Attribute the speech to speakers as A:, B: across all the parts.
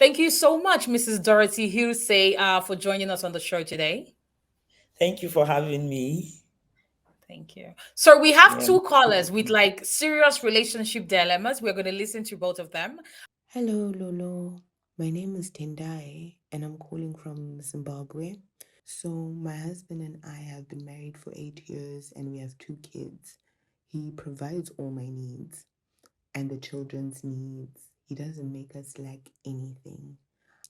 A: Thank you so much, Mrs. Dorothy Hughesay, for joining us on the show today.
B: Thank you for having me.
A: Thank you. So we have
B: Yeah.
A: two callers with like serious relationship dilemmas. We're going to listen to both of them.
C: Hello, Lolo. My name is Tendai, and I'm calling from Zimbabwe. So, my husband and I have been married for 8 years, and we have two kids. He provides all my needs and the children's needs. He doesn't make us lack anything.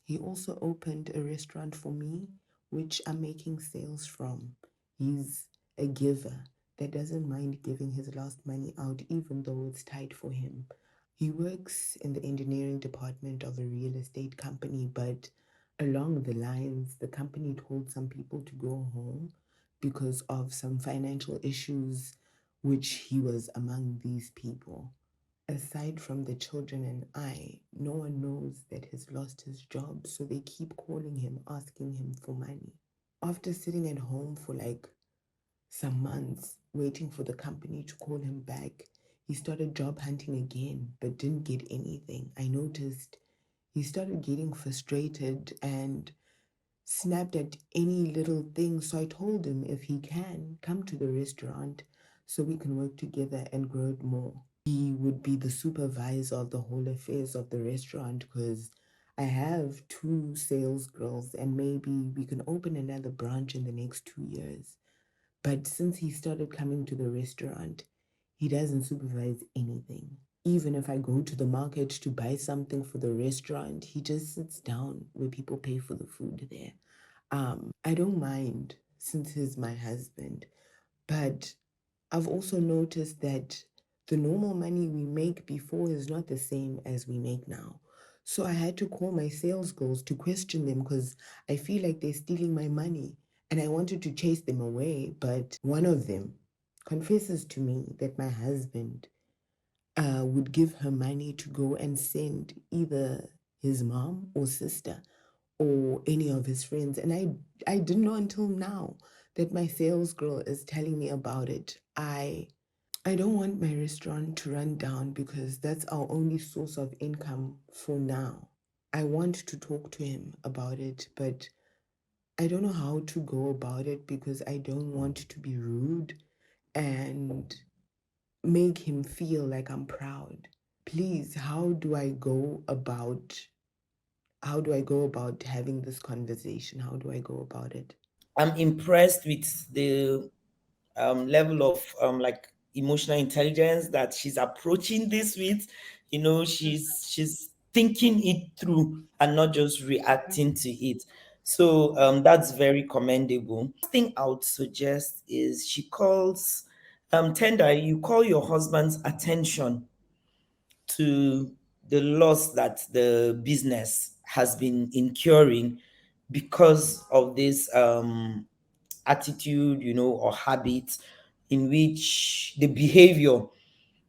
C: He also opened a restaurant for me, which I'm making sales from. He's a giver that doesn't mind giving his last money out, even though it's tight for him. He works in the engineering department of a real estate company, but along the lines, the company told some people to go home because of some financial issues, which he was among these people. Aside from the children and I, no one knows that he's lost his job, so they keep calling him, asking him for money. After sitting at home for like some months, waiting for the company to call him back, he started job hunting again, but didn't get anything. I noticed he started getting frustrated and snapped at any little thing. So I told him if he can, come to the restaurant so we can work together and grow it more. He would be the supervisor of the whole affairs of the restaurant because I have two sales girls and maybe we can open another branch in the next 2 years. But since he started coming to the restaurant, he doesn't supervise anything. Even if I go to the market to buy something for the restaurant, he just sits down where people pay for the food there. I don't mind since he's my husband, but I've also noticed that the normal money we make before is not the same as we make now. So I had to call my sales girls to question them because I feel like they're stealing my money. And I wanted to chase them away, but one of them confesses to me that my husband would give her money to go and send either his mom or sister or any of his friends. And I didn't know until now that my sales girl is telling me about it. I don't want my restaurant to run down because that's our only source of income for now. I want to talk to him about it, but I don't know how to go about it because I don't want to be rude and make him feel like I'm proud. Please, how do I go about having this conversation? How do I go about it?
B: I'm impressed with the level of like emotional intelligence that she's approaching this with. She's thinking it through and not just reacting to it. So that's very commendable. Thing I would suggest is she calls Tender, you call your husband's attention to the loss that the business has been incurring because of this attitude, or habit in which the behavior,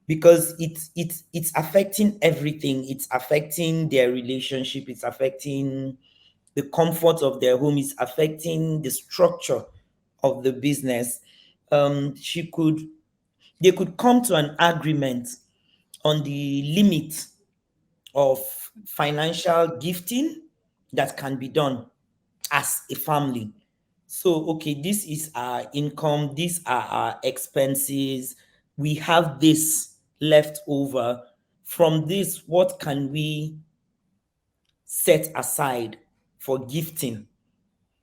B: because it's affecting everything. It's affecting their relationship, it's affecting the comfort of their home, it's affecting the structure of the business. She could They could come to an agreement on the limit of financial gifting that can be done as a family. So, okay, this is our income, these are our expenses, we have this left over. From this, what can we set aside for gifting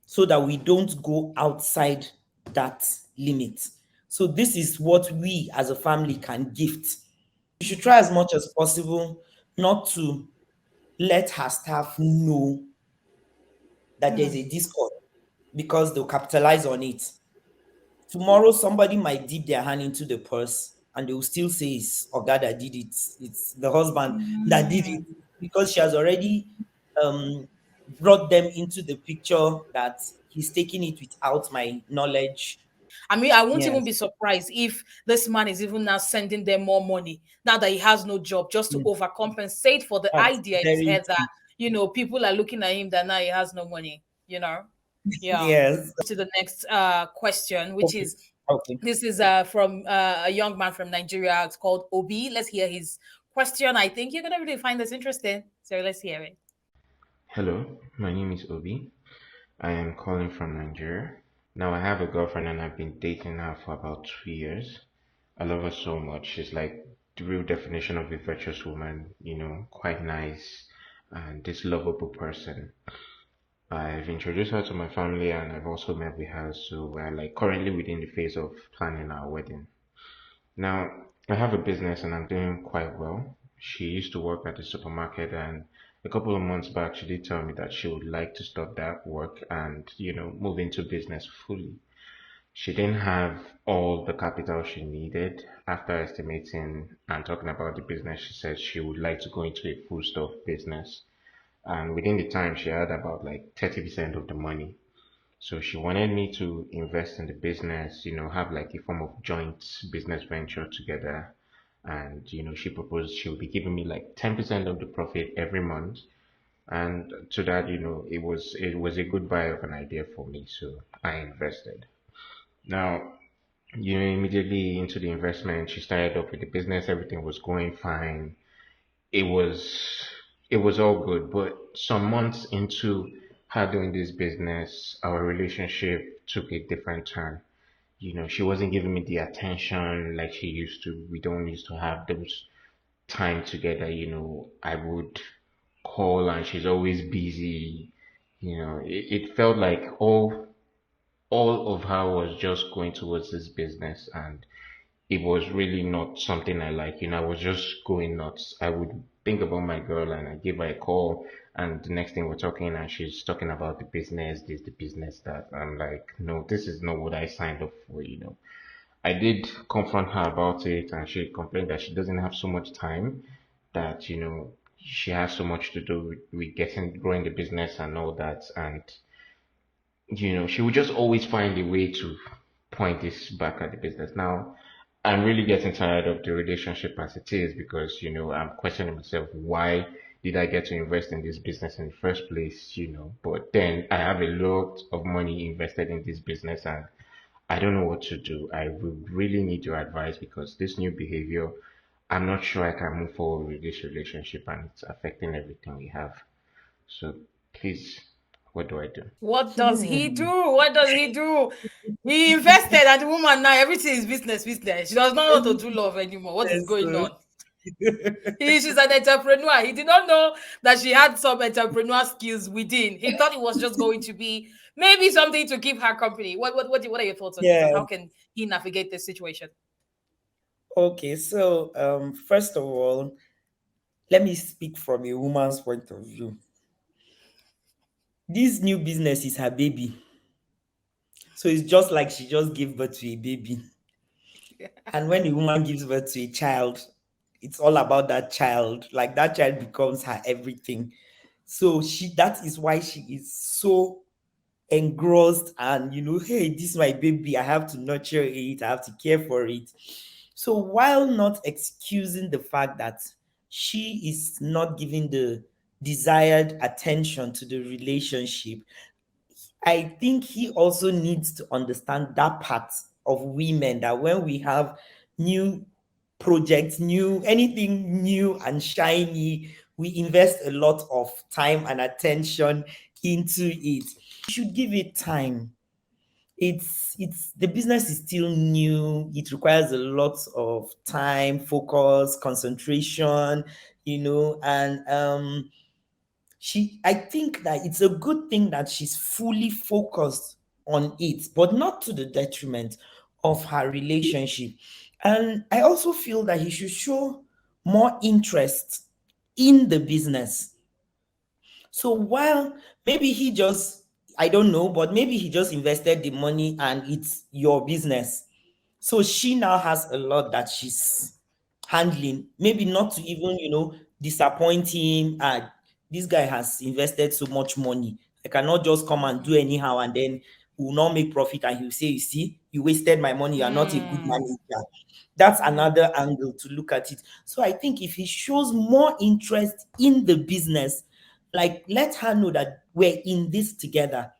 B: so that we don't go outside that limit? So, this is what we as a family can gift. You should try as much as possible not to let her staff know that there's a discord, because they'll capitalize on it. Tomorrow, somebody might dip their hand into the purse and they will still say it's Oga that did it. It's the husband that did it, because she has already um, brought them into the picture that he's taking it without my knowledge.
A: I mean, I won't even
B: Yes.
A: be surprised if this man is even now sending them more money now that he has no job, just to
B: Mm,
A: overcompensate for the
B: that's
A: idea in his
B: very
A: head that,
B: true.
A: people are looking at him that now he has no money, Yeah.
B: Yes.
A: To the next question, which
B: Okay.
A: is
B: Okay.
A: this is from a young man from Nigeria. It's called Obi. Let's hear his question. I think you're going to really find this interesting. So let's hear it.
D: Hello, my name is Obi. I am calling from Nigeria. Now, I have a girlfriend and I've been dating her for about 2 years. I love her so much. She's like the real definition of a virtuous woman, quite nice and this lovable person. I've introduced her to my family and I've also met with her, so we're like currently within the phase of planning our wedding. Now, I have a business and I'm doing quite well. She used to work at the supermarket, and a couple of months back, she did tell me that she would like to stop that work and, move into business fully. She didn't have all the capital she needed. After estimating and talking about the business, she said she would like to go into a full stop business. And within the time, she had about like 30% of the money. So she wanted me to invest in the business, have like a form of joint business venture together. And, she proposed she would be giving me like 10% of the profit every month. And to that, it was a good buy of an idea for me. So I invested. Now, immediately into the investment, she started up with the business. Everything was going fine. It was it was all good, but some months into her doing this business, our relationship took a different turn. She wasn't giving me the attention like she used to. We don't used to have those time together. I would call and she's always busy. It felt like all of her was just going towards this business, and it was really not something I like. I was just going nuts. I would think about my girl and I give her a call, and the next thing we're talking, and she's talking about the business, this, the business, that. I'm like, no, this is not what I signed up for. I did confront her about it, and she complained that she doesn't have so much time, that, she has so much to do with getting, growing the business and all that. And she would just always find a way to point this back at the business. Now, I'm really getting tired of the relationship as it is, because, I'm questioning myself, why did I get to invest in this business in the first place? But then I have a lot of money invested in this business and I don't know what to do. I would really need your advice, because this new behavior, I'm not sure I can move forward with this relationship and it's affecting everything we have. So please, what do I do?
A: What does he do?
C: Hmm.
A: What does he do? He invested, and the woman now everything is business, business. She does not want to do love anymore. What is going
B: So
A: on? She's an entrepreneur. He did not know that she had some entrepreneur skills within. He thought it was just going to be maybe something to keep her company. What are your thoughts on this? And
B: yeah,
A: how can he navigate this situation?
B: okay. So first of all, let me speak from a woman's point of view. This new business is her baby. So it's just like she just gave birth to a baby. And when a woman gives birth to a child, it's all about that child. Like that child becomes her everything. So that is why she is so engrossed, and hey, this is my baby. I have to nurture it, I have to care for it. So while not excusing the fact that she is not giving the desired attention to the relationship, I think he also needs to understand that part of women, that when we have new projects, new anything new and shiny, we invest a lot of time and attention into it. We should give it time. It's the business is still new. It requires a lot of time, focus, concentration, and I think that it's a good thing that she's fully focused on it, but not to the detriment of her relationship. And I also feel that he should show more interest in the business. So while maybe I don't know, but maybe he just invested the money and it's your business. So she now has a lot that she's handling. Maybe not to even, disappoint him. This guy has invested so much money. I cannot just come and do anyhow, and then we will not make profit. And he'll say, you see, you wasted my money. You're not a good
A: Hmm.
B: manager. That's
A: Hmm.
B: another angle to look at it. So I think if he shows more interest in the business, like let her know that we're in this together.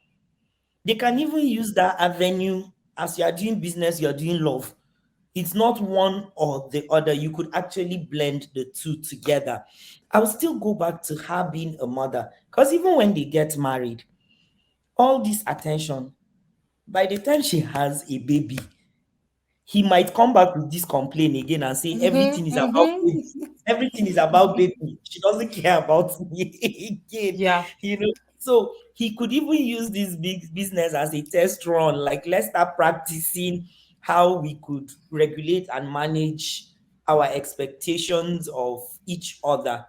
B: They can even use that avenue. As you are doing business, you are doing love. It's not one or the other. You could actually blend the two together. I will still go back to her being a mother, because even when they get married, all this attention, by the time she has a baby, he might come back with this complaint again and say everything
A: Mm-hmm.
B: is about baby.
A: Mm-hmm.
B: Everything is about baby. She doesn't care about me again.
A: Yeah.
B: So he could even use this big business as a test run. Like, let's start practicing how we could regulate and manage our expectations of each other.